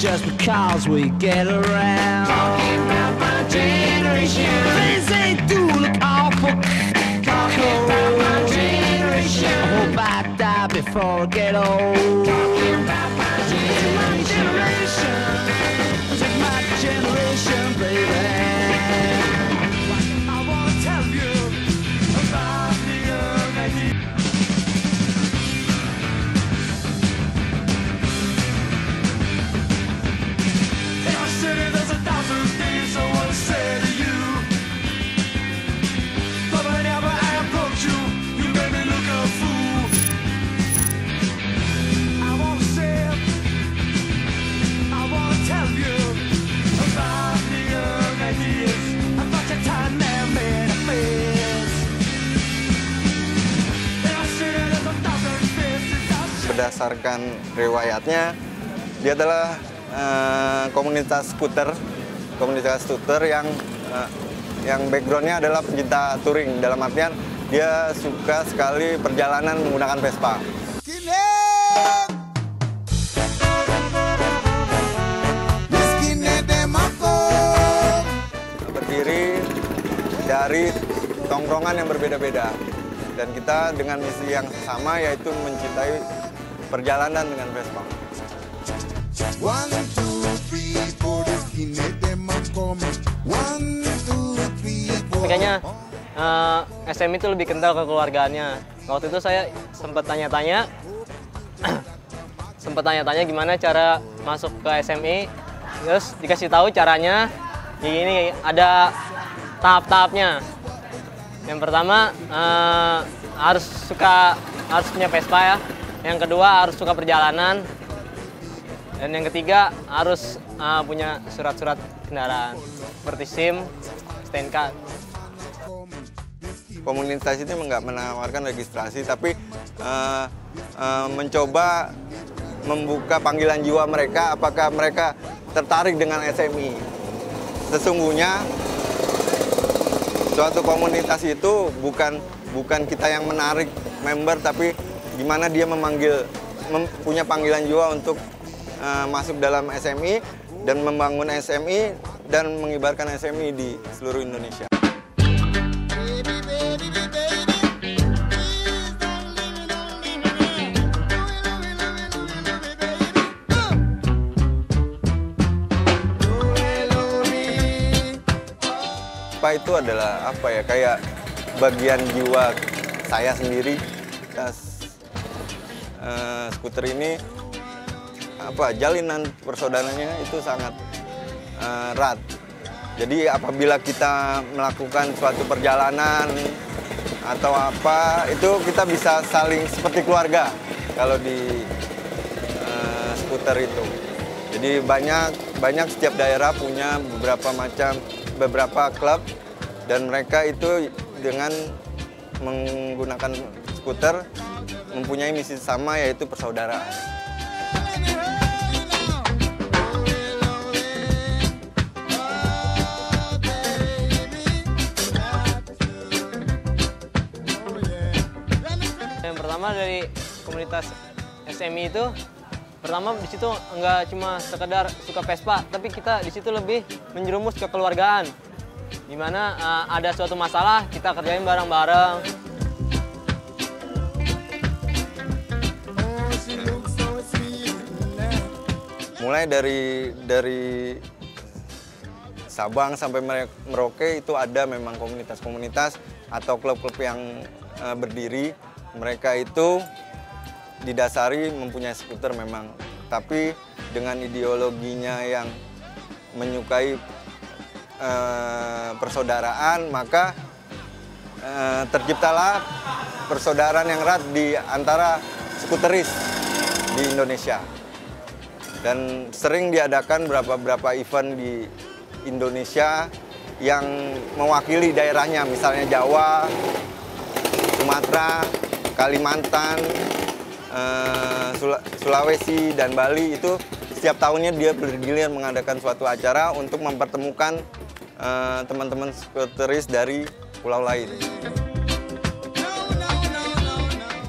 just because we get around. Talking about my generation. Things they do look awful. Talking about my generation. I hope I die before I get old. Talking about my generation. This is my generation, baby. I wanna tell you about the young idea. In our city there's 1,000 things I wanna say to you, but whenever I approach you, you make me look a fool. I wanna say, I wanna tell you about the young ideas, about your time there made a face. In our city there's 1,000 faces I see. Berdasarkan riwayatnya, dia adalah komunitas skuter yang backgroundnya adalah pencinta touring, dalam artian dia suka sekali perjalanan menggunakan Vespa. Berdiri dari tongkrongan yang berbeda-beda, dan kita dengan misi yang sama, yaitu mencintai perjalanan dengan Vespa. Kayaknya SMI itu lebih kental kekeluargaannya. Waktu itu saya sempat tanya-tanya gimana cara masuk ke SMI. Terus dikasih tahu caranya, ini ada tahap-tahapnya. Yang pertama harus punya Vespa ya. Yang kedua harus suka perjalanan. Dan yang ketiga harus punya surat-surat kendaraan seperti SIM, STNK. Komunitas itu nggak menawarkan registrasi, tapi mencoba membuka panggilan jiwa mereka, apakah mereka tertarik dengan SMI. Sesungguhnya suatu komunitas itu bukan kita yang menarik member, tapi gimana dia punya panggilan jiwa untuk masuk dalam SMI dan membangun SMI dan mengibarkan SMI di seluruh Indonesia. Vespa itu adalah apa ya, kayak bagian jiwa saya sendiri. Skuter ini jalinan persaudaraannya itu sangat erat. Jadi apabila kita melakukan suatu perjalanan atau apa, itu kita bisa saling seperti keluarga kalau di skuter itu. Jadi banyak setiap daerah punya beberapa klub, dan mereka itu dengan menggunakan skuter mempunyai misi sama, yaitu persaudaraan. Yang pertama dari komunitas SMI itu, pertama di situ nggak cuma sekedar suka Vespa, tapi kita di situ lebih menjerumus ke kekeluargaan, di mana ada suatu masalah kita kerjain bareng-bareng. Mulai dari Sabang sampai Merauke itu ada memang komunitas-komunitas atau klub-klub yang berdiri. Mereka itu didasari mempunyai skuter memang, tapi dengan ideologinya yang menyukai persaudaraan, maka terciptalah persaudaraan yang erat di antara skuteris di Indonesia. Dan sering diadakan beberapa event di Indonesia yang mewakili daerahnya, misalnya Jawa, Sumatera, Kalimantan, Sulawesi, dan Bali. Itu setiap tahunnya dia bergilir mengadakan suatu acara untuk mempertemukan teman-teman skuteris dari pulau lain.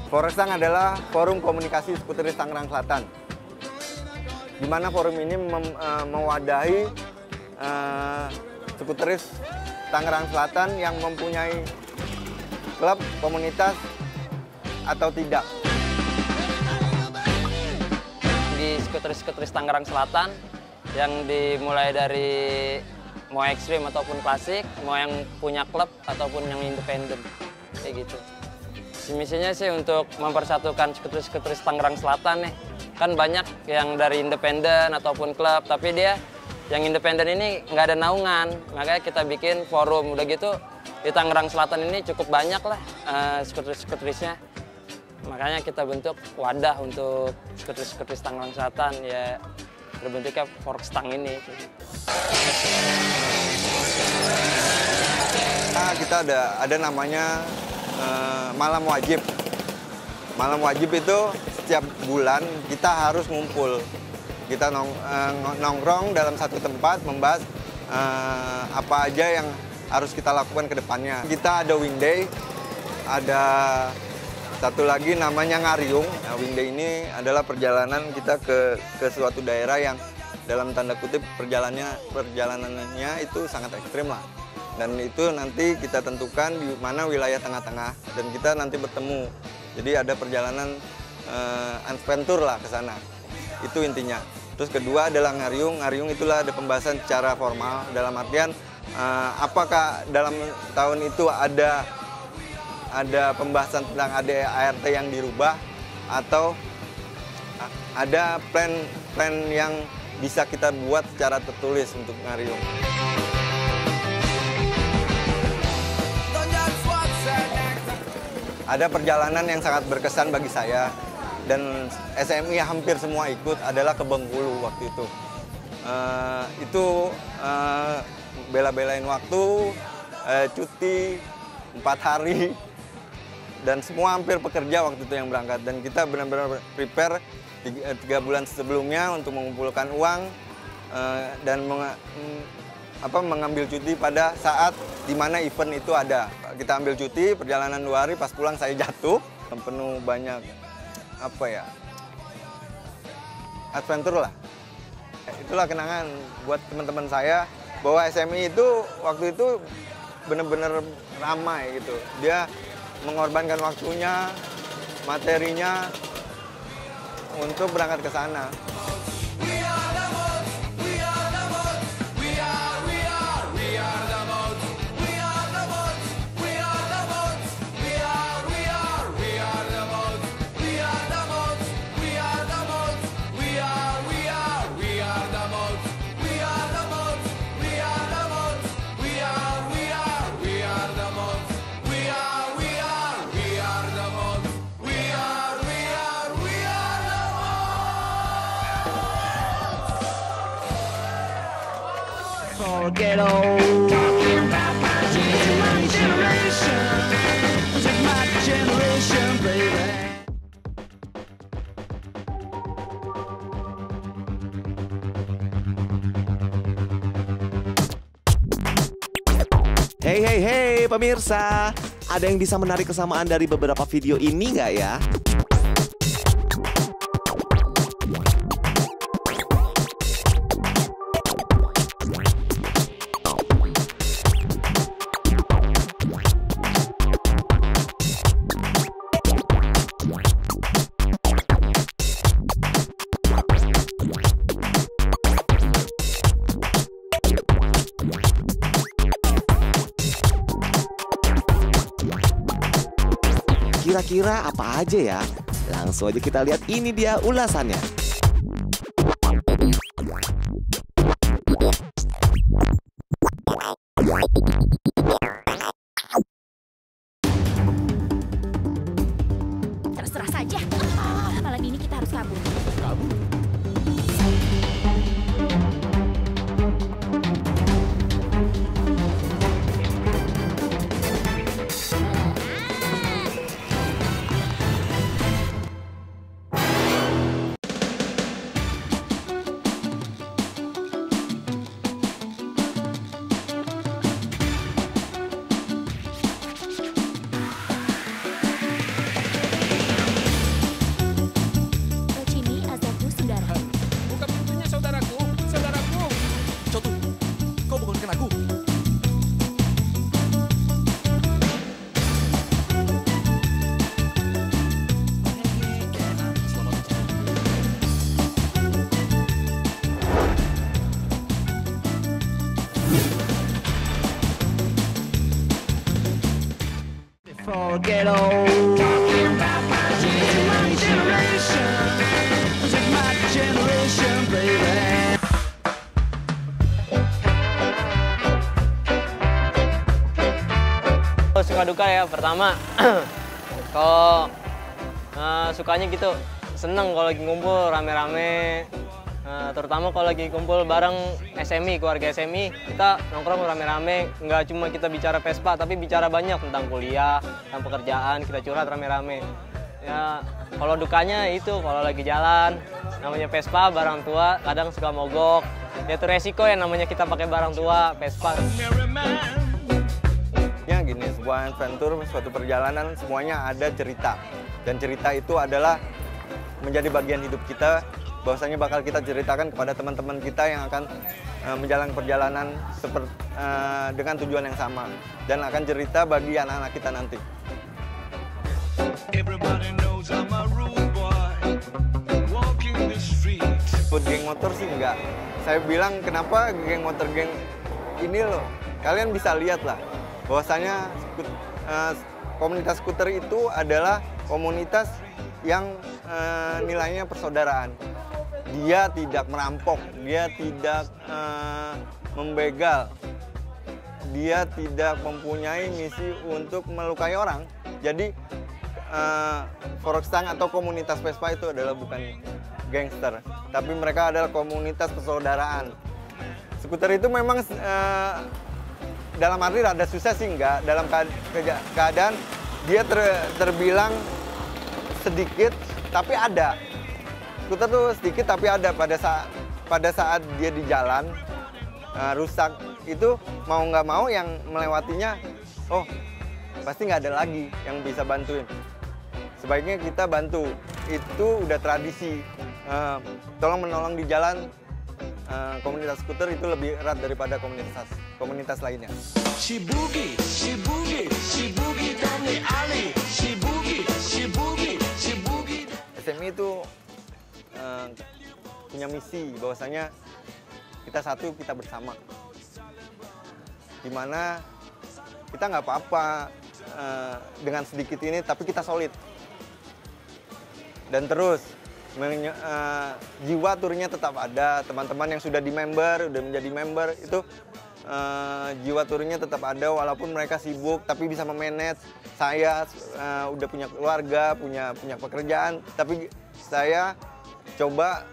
Foreksang adalah forum komunikasi skuteris Tangerang Selatan. di mana forum ini mewadahi skuteris Tangerang Selatan yang mempunyai klub, komunitas, atau tidak. Di skuteris Tangerang Selatan yang dimulai dari mau ekstrim ataupun klasik, mau yang punya klub ataupun yang independen, kayak gitu. Misinya sih untuk mempersatukan skuteris Tangerang Selatan nih. Kan banyak yang dari independen ataupun klub, tapi dia yang independen ini nggak ada naungan. Makanya kita bikin forum, udah gitu di Tangerang Selatan ini cukup banyak lah skuterisnya. Makanya kita bentuk wadah untuk skuteris Tangerang Selatan, ya berbentuknya Forkstang ini. Nah, kita ada namanya malam wajib. Malam wajib itu setiap bulan kita harus ngumpul. Kita nongkrong dalam satu tempat membahas apa aja yang harus kita lakukan ke depannya. Kita ada Wingday, ada satu lagi namanya Ngariung. Nah, Wingday ini adalah perjalanan kita ke suatu daerah yang dalam tanda kutip perjalanannya itu sangat ekstrim lah. Dan itu nanti kita tentukan di mana wilayah tengah-tengah dan kita nanti bertemu. Jadi ada perjalanan adventure lah ke sana. Itu intinya. Terus kedua adalah Ngariung. Ngariung itulah ada pembahasan secara formal dalam artian apakah dalam tahun itu ada pembahasan tentang ADART yang dirubah atau ada plan yang bisa kita buat secara tertulis untuk Ngariung. Ada perjalanan yang sangat berkesan bagi saya dan SMI hampir semua ikut adalah ke Bengkulu waktu itu. Bela-belain waktu, cuti 4 hari dan semua hampir pekerja waktu itu yang berangkat dan kita benar-benar prepare 3 bulan sebelumnya untuk mengumpulkan uang dan mengambil cuti pada saat di mana event itu ada. Kita ambil cuti, perjalanan 2 hari, pas pulang saya jatuh, penuh banyak adventure lah. Itulah kenangan buat teman-teman saya bahwa SMI itu waktu itu benar-benar ramai gitu. Dia mengorbankan waktunya, materinya untuk berangkat ke sana. Get old. Talking about my generation. This is my generation, baby. Hey pemirsa, ada yang bisa menarik kesamaan dari beberapa video ini nggak ya? Kira-kira apa aja ya? Langsung aja kita lihat, ini dia ulasannya. Terserah saja. Malam ini kita harus kabur. Kabur? before I get old. Talking about my generation. This is my generation, baby. Suka duka ya, pertama kalau sukanya gitu, seneng kalau lagi ngumpul rame-rame, terutama kalau lagi kumpul bareng SMI, keluarga SMI, kita nongkrong rame-rame, nggak cuma kita bicara Vespa, tapi bicara banyak tentang kuliah, tentang pekerjaan, kita curhat rame-rame. Ya, kalau dukanya itu, kalau lagi jalan, namanya Vespa, barang tua, kadang suka mogok. Ya itu resiko ya, namanya kita pakai barang tua, Vespa. Ya gini, sebuah adventure, suatu perjalanan, semuanya ada cerita. Dan cerita itu adalah menjadi bagian hidup kita, bahwasanya bakal kita ceritakan kepada teman-teman kita yang akan menjalani perjalanan dengan tujuan yang sama. Dan akan cerita bagi anak-anak kita nanti. Ikut geng motor sih enggak. Saya bilang kenapa geng motor geng ini loh, kalian bisa lihat lah. Bahwasanya komunitas skuter itu adalah komunitas yang nilainya persaudaraan. Dia tidak merampok, dia tidak membegal, dia tidak mempunyai misi untuk melukai orang. Jadi Volkswagen atau komunitas Vespa itu adalah bukan gangster, tapi mereka adalah komunitas persaudaraan. Skuter itu memang dalam arti rada susah sih enggak, dalam keadaan dia terbilang sedikit tapi ada. Skuter tuh sedikit tapi ada pada saat dia di jalan rusak itu mau nggak mau yang melewatinya, oh pasti nggak ada lagi yang bisa bantuin. Sebaiknya kita bantu, itu udah tradisi. Tolong menolong di jalan. Komunitas skuter itu lebih erat daripada komunitas lainnya. She boogie, she boogie, she boogie down the alley. She boogie, she boogie, she boogie. SMI itu punya misi bahwasanya kita satu, kita bersama. Dimana kita nggak apa-apa dengan sedikit ini, tapi kita solid. Dan terus jiwa turnya tetap ada. Teman-teman yang sudah udah menjadi member itu jiwa turnya tetap ada walaupun mereka sibuk, tapi bisa memanage. Saya udah punya keluarga, punya pekerjaan, tapi saya coba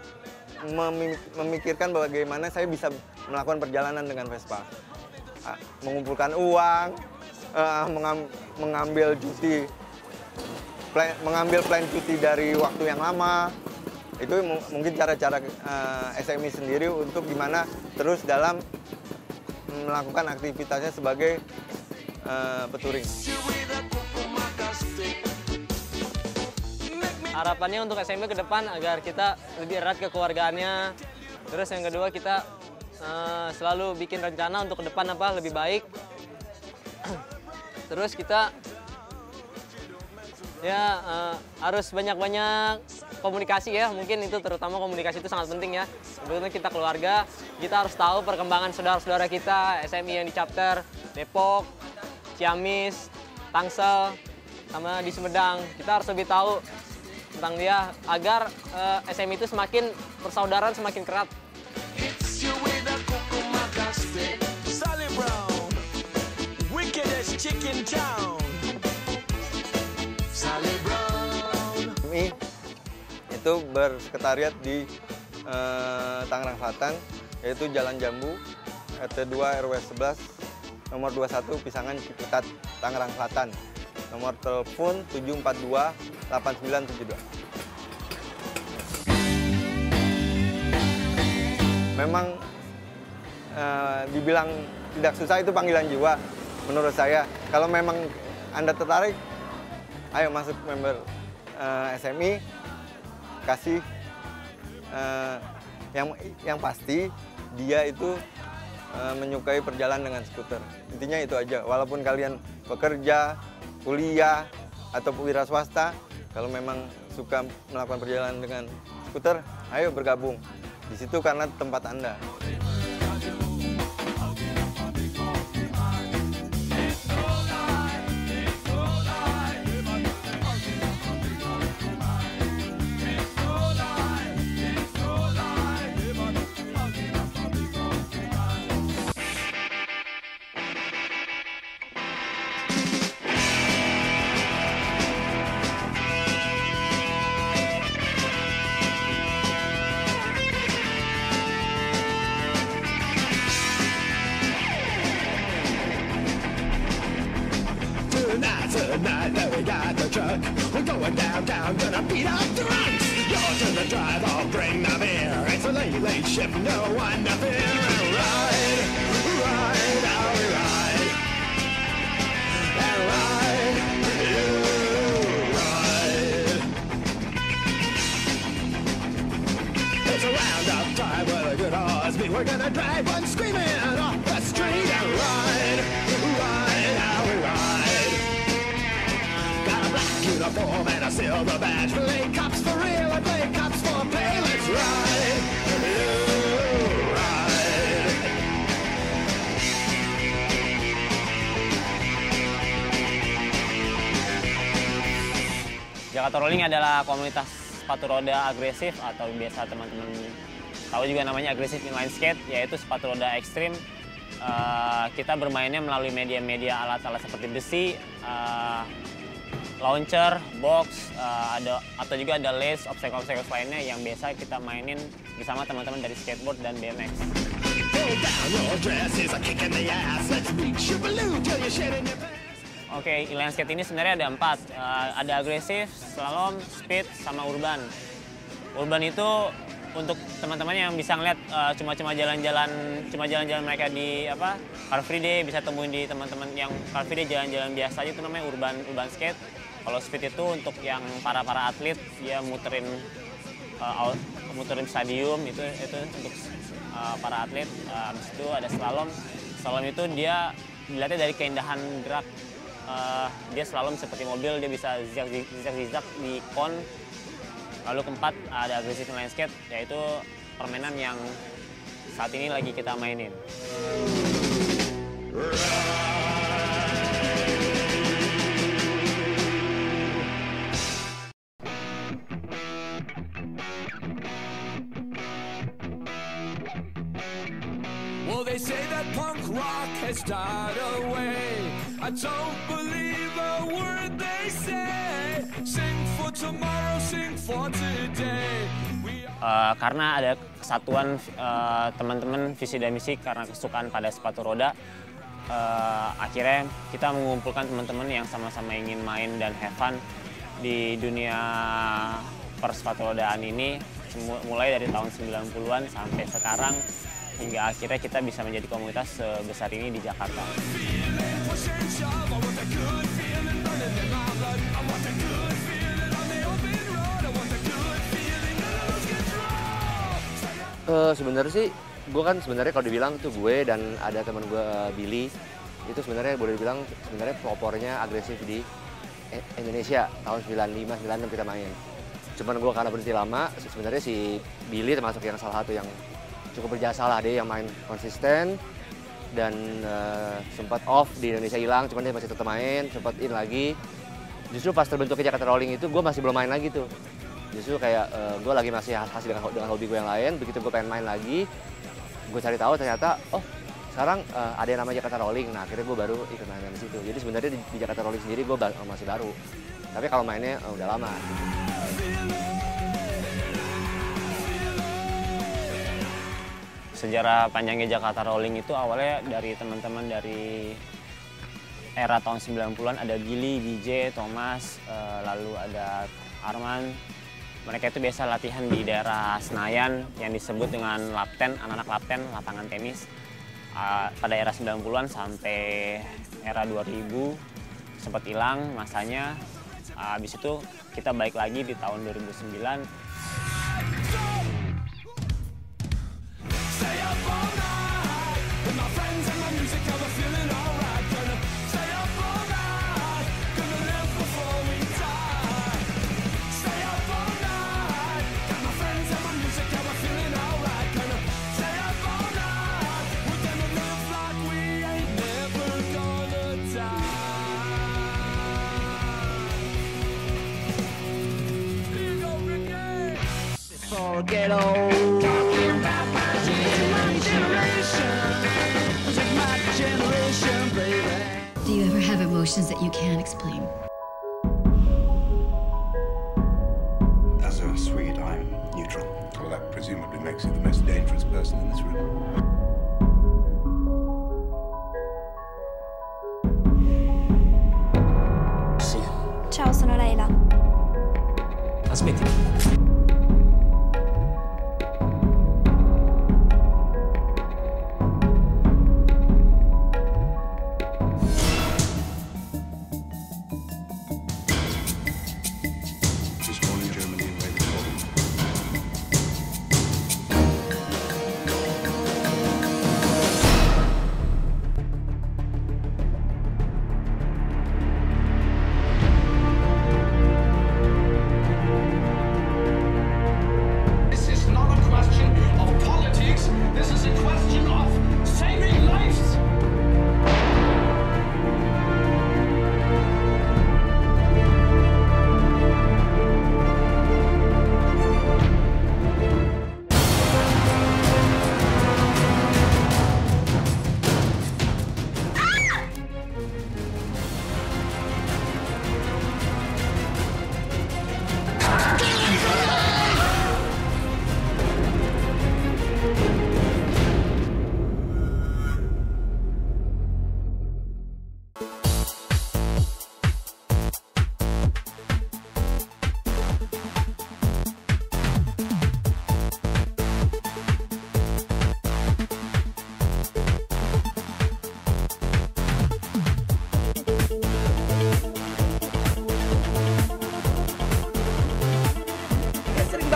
memikirkan bagaimana saya bisa melakukan perjalanan dengan Vespa, mengumpulkan uang, mengambil cuti, mengambil plan cuti dari waktu yang lama. Itu mungkin cara-cara SMI sendiri untuk gimana terus dalam melakukan aktivitasnya sebagai petouring. Harapannya untuk SMI ke depan agar kita lebih erat kekeluargaannya. Terus yang kedua, kita selalu bikin rencana untuk ke depan apa lebih baik. Terus kita ya harus banyak-banyak komunikasi ya, mungkin itu terutama komunikasi itu sangat penting ya. Sebetulnya kita keluarga, kita harus tahu perkembangan saudara-saudara kita, SMI yang di chapter Depok, Ciamis, Tangsel, sama di Sumedang. Kita harus lebih tahu tentang dia agar SMI itu semakin persaudaraan, semakin kerat. SMI itu bersekretariat di Tangerang Selatan, yaitu Jalan Jambu, RT 2 RW 11, nomor 21 Pisangan Ciputat, Tangerang Selatan. Nomor telepon 742-8972. Memang dibilang tidak susah, itu panggilan jiwa menurut saya. Kalau memang Anda tertarik, ayo masuk member SMI, kasih yang pasti dia itu menyukai perjalanan dengan skuter. Intinya itu aja, walaupun kalian bekerja, kuliah, atau wira swasta, kalau memang suka melakukan perjalanan dengan skuter, ayo bergabung. Di situ karena tempat Anda. tonight's the night that we got the truck. We're going downtown, gonna beat up drunks. You're to the drive, I'll bring the beer. It's a late, late shift, no one to fear. Ride, ride, how we ride. And ride, you ride. It's a roundup time with a good horse beat. We're gonna drive one screaming off the street and ride, ride, how we ride. Got a black uniform and a silver badge. Play cops for real and play cops for play. Let's ride, you ride. Jakarta Rolling adalah komunitas sepatu roda agresif atau biasa teman-teman tahu juga namanya agresif inline skate, yaitu sepatu roda ekstrim. Kita bermainnya melalui media-media alat-alat seperti besi, launcher, box, atau juga ada lace, obstacle lainnya yang biasa kita mainin bersama teman-teman dari skateboard dan BMX. Oke, inline skate ini sebenarnya ada 4. Ada agresif, slalom, speed, sama urban. Urban itu untuk teman-teman yang bisa ngeliat cuma jalan-jalan mereka di Car Free Day, bisa temuin di teman-teman yang Car Free Day jalan-jalan biasa aja, itu namanya urban skate. Kalau speed itu untuk yang para atlet, dia muterin stadium, itu untuk para atlet. Habis itu ada slalom. Slalom itu dia dilihatnya dari keindahan gerak. Dia slalom seperti mobil, dia bisa zigzag di kon. Lalu keempat ada agresif inline skate, yaitu permainan yang saat ini lagi kita mainin. Well, they say that punk rock has died away. I don't believe a word they say. Sing for tomorrow, sing for today. Karena ada kesatuan teman-teman visi dan misi karena kesukaan pada sepatu roda, akhirnya kita mengumpulkan teman-teman yang sama-sama ingin main dan have fun di dunia persepatu rodaan ini, mulai dari tahun 90-an sampai sekarang, hingga akhirnya kita bisa menjadi komunitas sebesar ini di Jakarta. Sebenarnya sih, gue kan sebenarnya kalau dibilang tuh gue dan ada teman gue Billy, itu sebenarnya boleh dibilang sebenarnya pelopornya agresif di Indonesia tahun 95-96 kita main. Cuman gue karena berhenti lama, sebenarnya si Billy termasuk yang salah satu yang cukup berjasa lah, dia yang main konsisten dan sempat off di Indonesia hilang, cuman dia masih tetap main, sempat in lagi. Justru pas terbentuknya Jakarta Rolling itu gue masih belum main lagi tuh. Justru kayak gue lagi masih hasil dengan hobi gue yang lain. Begitu gue pengen main lagi, gue cari tahu ternyata sekarang ada yang namanya Jakarta Rolling. Nah akhirnya gue baru ikut main di situ. Jadi sebenarnya di Jakarta Rolling sendiri gue masih baru. Tapi kalau mainnya udah lama. Sejarah panjangnya Jakarta Rolling itu awalnya dari teman-teman dari era tahun 90-an, ada Billy, DJ, Thomas, lalu ada Arman. Mereka itu biasa latihan di daerah Senayan yang disebut dengan Lapten, anak-anak Lapten, lapangan tenis. Pada era 90-an sampai era 2000 sempat hilang masanya. Habis itu kita balik lagi di tahun 2009. Get old. Talking about my generation. My generation, baby. Do you ever have emotions that you can't explain? As a Swede, I'm neutral. Well, that presumably makes you the most dangerous person in this room. sono Leila. Aspetti.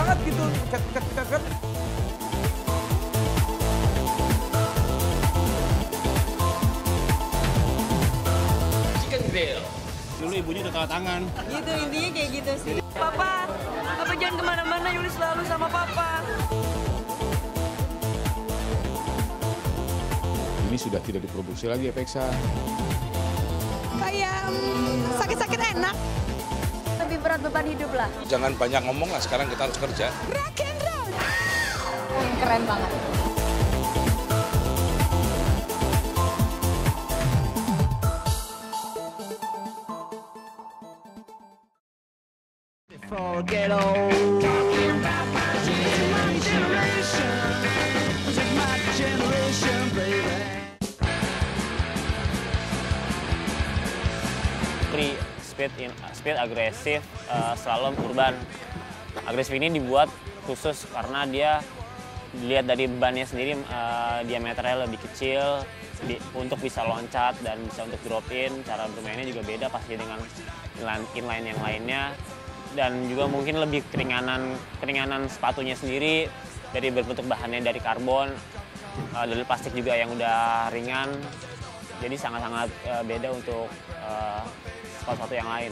banget gitu, ket. Chicken grill. Dulu ibunya udah tanda tangan. Gitu, intinya kayak gitu sih. Papa jangan kemana-mana, Yuli selalu sama Papa. Ini sudah tidak diproduksi lagi FX-a. Kayak sakit-sakit enak. Lebih berat beban hidup lah. Jangan banyak ngomong lah, sekarang kita harus kerja. Rock and roll. Keren banget. Forget old. Talking about my generation. This is my generation, baby. Speed agresif, slalom urban. Agresif ini dibuat khusus karena dia dilihat dari bannya sendiri diameternya lebih kecil untuk bisa loncat dan bisa untuk drop in. Cara bermainnya juga beda pasti dengan inline yang lainnya. Dan juga mungkin lebih keringanan sepatunya sendiri dari berbentuk bahannya dari karbon, dari plastik juga yang udah ringan. Jadi sangat-sangat beda untuk sepatu yang lain.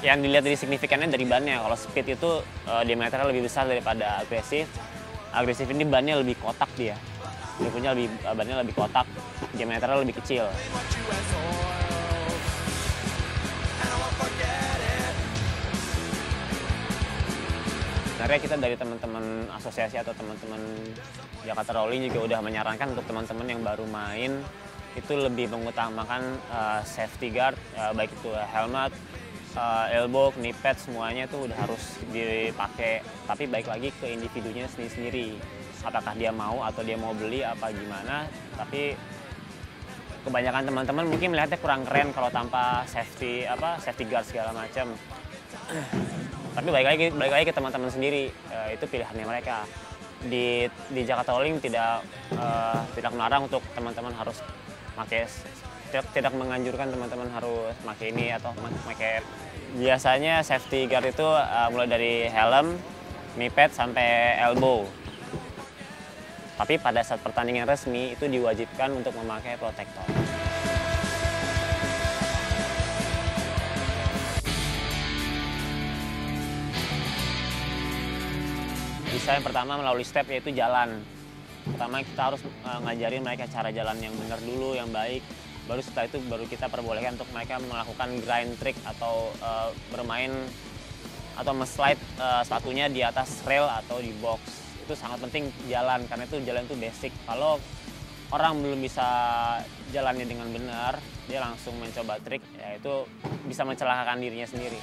Yang dilihat dari signifikannya dari bannya. Kalau speed itu diameternya lebih besar daripada agresif. Agresif ini bannya lebih kotak dia. Dia punya bannya lebih kotak, diameternya lebih kecil. Sebenarnya kita dari teman-teman asosiasi atau teman-teman Jakarta Rolling juga udah menyarankan untuk teman-teman yang baru main itu lebih mengutamakan safety guard, baik itu helmet, elbow, knee pad, semuanya itu udah harus dipakai. Tapi baik lagi ke individunya sendiri-sendiri. Apakah dia mau atau dia mau beli apa gimana. Tapi kebanyakan teman-teman mungkin melihatnya kurang keren kalau tanpa safety guard segala macam. Tapi balik lagi ke teman-teman sendiri, itu pilihannya mereka. Di Jakarta Rolling tidak melarang untuk teman-teman harus pakai, tidak menganjurkan teman-teman harus pakai ini atau pakai. Biasanya safety guard itu mulai dari helm, knee pad sampai elbow. Tapi pada saat pertandingan resmi itu diwajibkan untuk memakai protektor. Bisa yang pertama melalui step yaitu jalan. Pertama kita harus ngajarin mereka cara jalan yang benar dulu, yang baik. Baru setelah itu baru kita perbolehkan untuk mereka melakukan grind trick atau bermain atau slide sepatunya di atas rail atau di box. Itu sangat penting jalan, karena itu jalan itu basic. Kalau orang belum bisa jalannya dengan benar, dia langsung mencoba trik, ya itu bisa mencelakakan dirinya sendiri.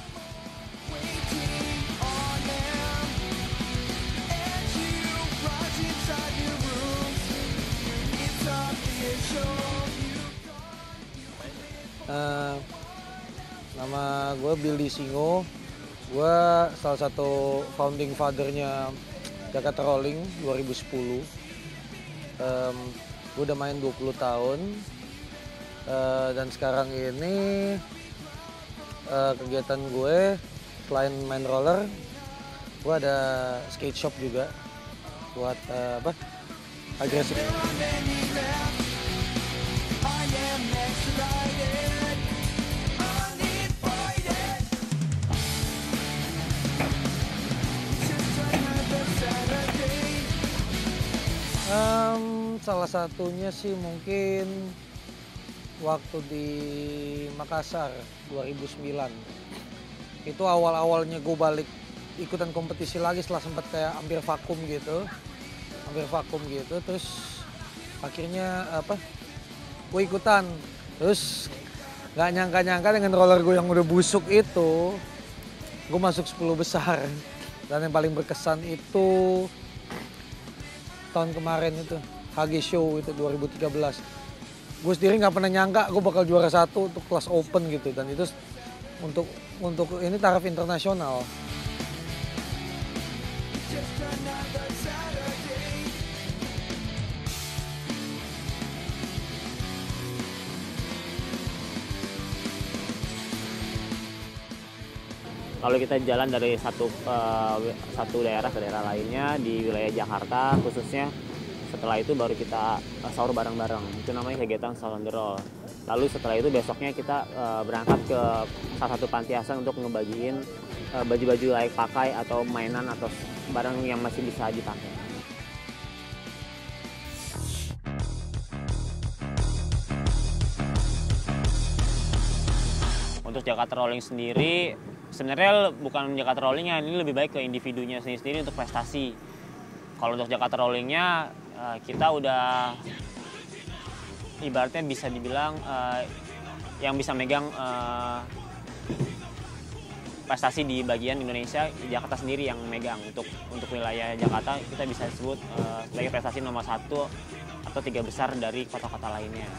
Nama gue Billy Singo. Gue salah satu founding father-nya Jakarta Rolling 2010. Gue udah main 20 tahun. Dan sekarang ini kegiatan gue selain main roller, gue ada skate shop juga buat agresif. Salah satunya sih mungkin waktu di Makassar 2009. Itu awal-awalnya gue balik ikutan kompetisi lagi setelah sempat kayak hampir vakum gitu. Terus akhirnya gue ikutan. Terus nggak nyangka-nyangka dengan roller gue yang udah busuk itu, gue masuk 10 besar. Dan yang paling berkesan itu tahun kemarin itu, HG Show itu 2013. Gue sendiri nggak pernah nyangka gue bakal juara 1 untuk kelas open gitu. Dan itu untuk ini taraf internasional. Kalau kita jalan dari satu daerah ke daerah lainnya di wilayah Jakarta khususnya, setelah itu baru kita sahur bareng-bareng. Itu namanya kegiatan sahur on the roll. Lalu setelah itu besoknya kita berangkat ke salah satu panti asuhan untuk ngebagiin baju-baju layak pakai atau mainan atau barang yang masih bisa dipakai. Untuk Jakarta Rolling sendiri, sebenarnya bukan Jakarta Rolling-nya, ini lebih baik ke individunya sendiri untuk prestasi. Kalau untuk Jakarta Rolling-nya, kita udah ibaratnya bisa dibilang yang bisa megang prestasi di bagian Indonesia, Jakarta sendiri yang megang. Untuk wilayah Jakarta kita bisa sebut sebagai prestasi nomor 1 atau 3 besar dari kota-kota lainnya.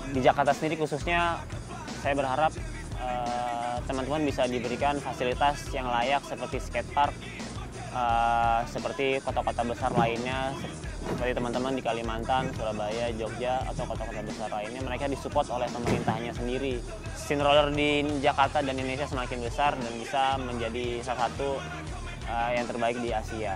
Di Jakarta sendiri khususnya, saya berharap teman-teman bisa diberikan fasilitas yang layak seperti skatepark, seperti kota-kota besar lainnya, seperti teman-teman di Kalimantan, Surabaya, Jogja, atau kota-kota besar lainnya. Mereka disupport oleh pemerintahnya sendiri. Scene roller di Jakarta dan Indonesia semakin besar dan bisa menjadi salah satu yang terbaik di Asia.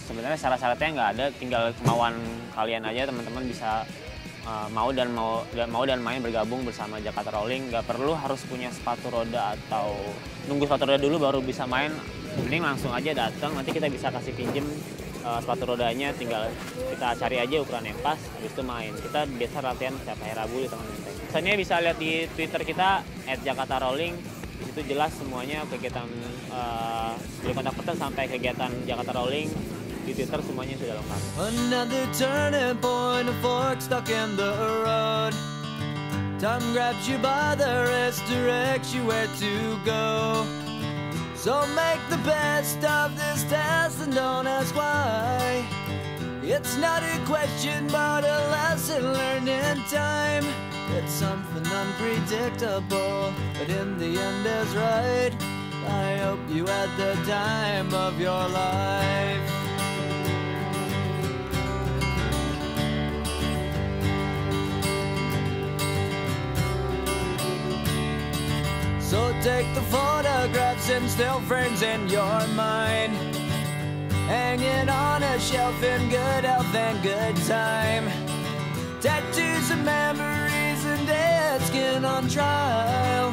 Sebenarnya syarat-syaratnya nggak ada, tinggal kemauan kalian aja. Teman-teman bisa mau dan main bergabung bersama Jakarta Rolling. Nggak perlu harus punya sepatu roda atau nunggu sepatu roda dulu baru bisa main. Mending langsung aja datang, nanti kita bisa kasih pinjem sepatu rodanya, tinggal kita cari aja ukuran yang pas, habis itu main. Kita biasa latihan setiap hari Rabu di Taman Menteng. Misalnya bisa lihat di Twitter kita @JakartaRolling. Itu jelas semuanya kegiatan dari kontak person sampai kegiatan Jakarta Rolling. Di Twitter semuanya sudah lengkap. Another turning point, a fork stuck in the road. Time grabs you by the wrist, directs you where to go. So make the best of this test and don't ask why. It's not a question but a lesson learned in time. It's something unpredictable, but in the end is right. I hope you had the time of your life. So take the photographs and still frames in your mind, hanging on a shelf in good health and good time. Tattoos of memories and dead skin on trial.